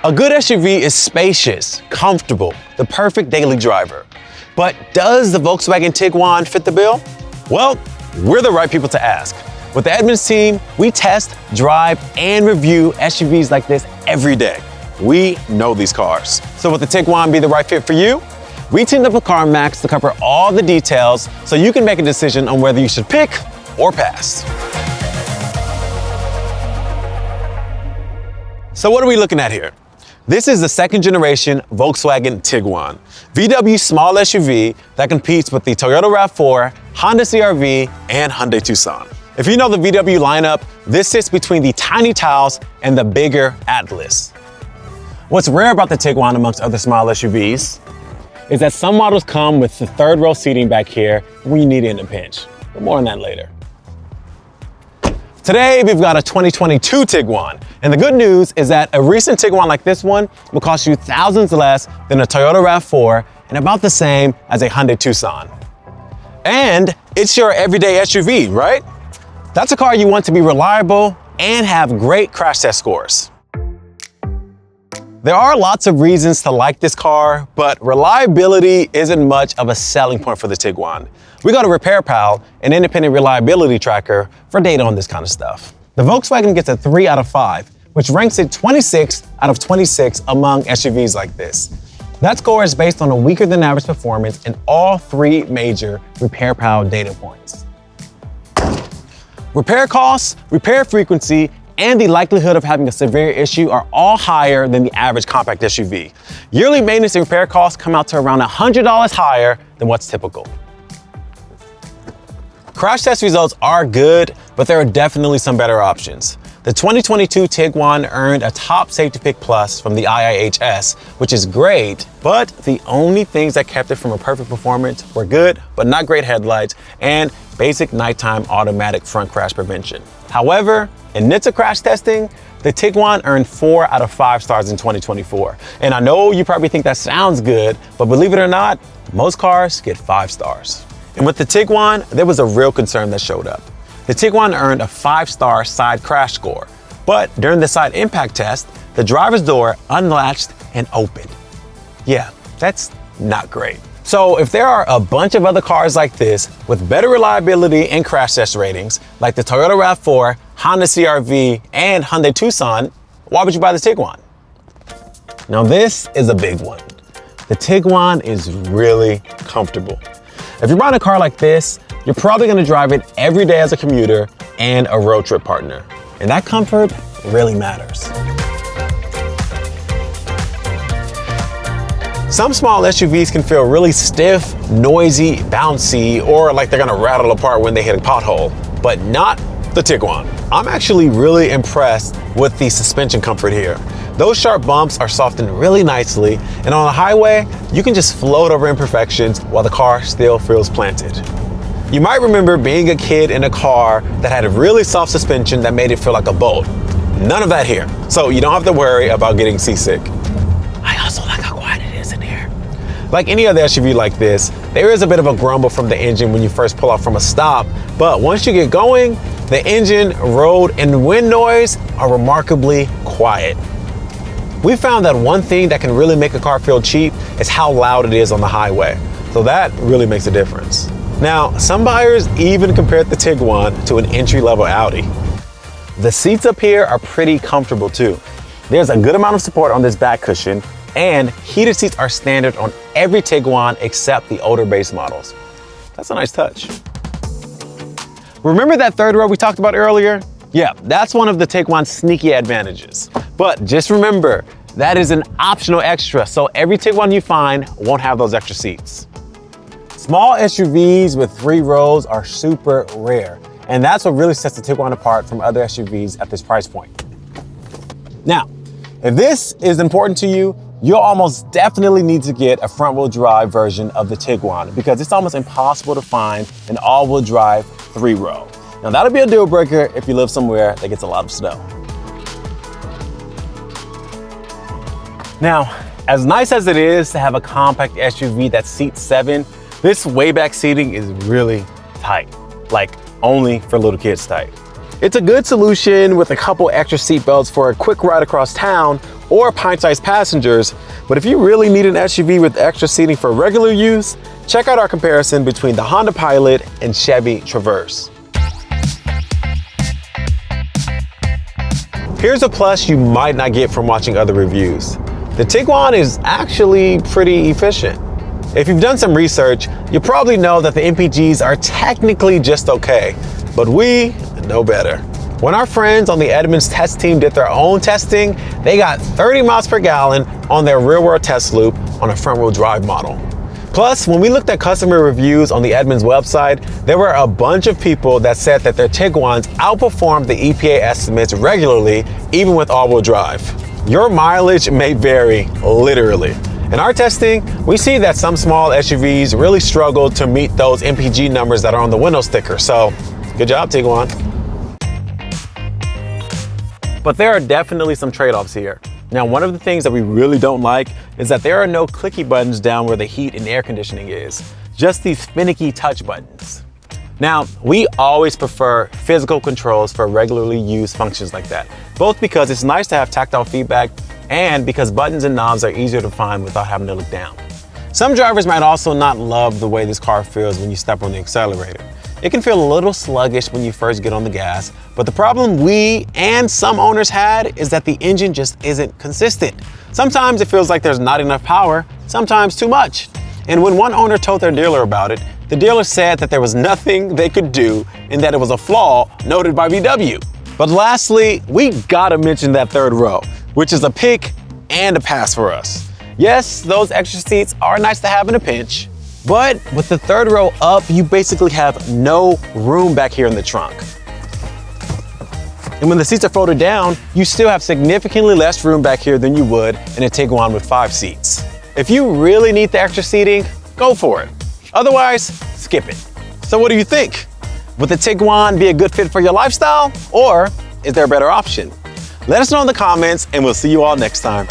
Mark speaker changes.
Speaker 1: A good SUV is spacious, comfortable, the perfect daily driver. But does the Volkswagen Tiguan fit the bill? Well, we're the right people to ask. With the Edmunds team, we test, drive, and review SUVs like this every day. We know these cars. So would the Tiguan be the right fit for you? We teamed up with CarMax to cover all the details so you can make a decision on whether you should pick or pass. So what are we looking at here? This is the second generation Volkswagen Tiguan, VW's small SUV that competes with the Toyota RAV4, Honda CR-V, and Hyundai Tucson. If you know the VW lineup, this sits between the tiny Taos and the bigger Atlas. What's rare about the Tiguan amongst other small SUVs is that some models come with the third row seating back here when you need it in a pinch, but more on that later. Today, we've got a 2022 Tiguan, and the good news is that a recent Tiguan like this one will cost you thousands less than a Toyota RAV4 and about the same as a Hyundai Tucson. And it's your everyday SUV, right? That's a car you want to be reliable and have great crash test scores. There are lots of reasons to like this car, but reliability isn't much of a selling point for the Tiguan. We go to RepairPal, an independent reliability tracker, for data on this kind of stuff. The Volkswagen gets a 3 out of 5, which ranks it 26 out of 26 among SUVs like this. That score is based on a weaker than average performance in all 3 major RepairPal data points. Repair costs, repair frequency, and the likelihood of having a severe issue are all higher than the average compact SUV. Yearly maintenance and repair costs come out to around $100 higher than what's typical. Crash test results are good, but there are definitely some better options. The 2022 Tiguan earned a top safety pick plus from the IIHS, which is great, but the only things that kept it from a perfect performance were good, but not great headlights and basic nighttime automatic front crash prevention. However, in NHTSA crash testing, the Tiguan earned 4 out of 5 stars in 2024. And I know you probably think that sounds good, but believe it or not, most cars get 5 stars. And with the Tiguan, there was a real concern that showed up. The Tiguan earned a 5-star side crash score, but during the side impact test, the driver's door unlatched and opened. Yeah, that's not great. So if there are a bunch of other cars like this with better reliability and crash test ratings, like the Toyota RAV4, Honda CR-V, and Hyundai Tucson, why would you buy the Tiguan? Now this is a big one. The Tiguan is really comfortable. If you're buying a car like this, you're probably gonna drive it every day as a commuter and a road trip partner. And that comfort really matters. Some small SUVs can feel really stiff, noisy, bouncy, or like they're gonna rattle apart when they hit a pothole, but not the Tiguan. I'm actually really impressed with the suspension comfort here. Those sharp bumps are softened really nicely, and on the highway, you can just float over imperfections while the car still feels planted. You might remember being a kid in a car that had a really soft suspension that made it feel like a boat. None of that here, so you don't have to worry about getting seasick. I also like how quiet it is in here. Like any other SUV like this, there is a bit of a grumble from the engine when you first pull off from a stop, but once you get going, the engine, road, and wind noise are remarkably quiet. We found that one thing that can really make a car feel cheap is how loud it is on the highway. So that really makes a difference. Now, some buyers even compared the Tiguan to an entry-level Audi. The seats up here are pretty comfortable too. There's a good amount of support on this back cushion, and heated seats are standard on every Tiguan except the older base models. That's a nice touch. Remember that third row we talked about earlier? Yeah, that's one of the Tiguan's sneaky advantages. But just remember, that is an optional extra, so every Tiguan you find won't have those extra seats. Small SUVs with 3 rows are super rare, and that's what really sets the Tiguan apart from other SUVs at this price point. Now, if this is important to you, you'll almost definitely need to get a front-wheel drive version of the Tiguan because it's almost impossible to find an all-wheel drive 3-row. Now that'll be a deal breaker if you live somewhere that gets a lot of snow. Now, as nice as it is to have a compact SUV that seats 7, this way back seating is really tight, like only for little kids tight. It's a good solution with a couple extra seat belts for a quick ride across town, or pint-sized passengers, but if you really need an SUV with extra seating for regular use, check out our comparison between the Honda Pilot and Chevy Traverse. Here's a plus you might not get from watching other reviews. The Tiguan is actually pretty efficient. If you've done some research, you probably know that the MPGs are technically just okay, but we know better. When our friends on the Edmunds test team did their own testing, they got 30 miles per gallon on their real-world test loop on a front-wheel drive model. Plus, when we looked at customer reviews on the Edmunds website, there were a bunch of people that said that their Tiguans outperformed the EPA estimates regularly, even with all-wheel drive. Your mileage may vary, literally. In our testing, we see that some small SUVs really struggle to meet those MPG numbers that are on the window sticker, so good job, Tiguan. But there are definitely some trade-offs here. Now, one of the things that we really don't like is that there are no clicky buttons down where the heat and air conditioning is, just these finicky touch buttons. Now, we always prefer physical controls for regularly used functions like that, both because it's nice to have tactile feedback and because buttons and knobs are easier to find without having to look down. Some drivers might also not love the way this car feels when you step on the accelerator. It can feel a little sluggish when you first get on the gas, but the problem we and some owners had is that the engine just isn't consistent. Sometimes it feels like there's not enough power, sometimes too much. And when one owner told their dealer about it, the dealer said that there was nothing they could do and that it was a flaw noted by VW. But lastly, we gotta mention that third row, which is a pick and a pass for us. Yes, those extra seats are nice to have in a pinch, but with the third row up, you basically have no room back here in the trunk. And when the seats are folded down, you still have significantly less room back here than you would in a Tiguan with 5 seats. If you really need the extra seating, go for it. Otherwise, skip it. So what do you think? Would the Tiguan be a good fit for your lifestyle, or is there a better option? Let us know in the comments, and we'll see you all next time.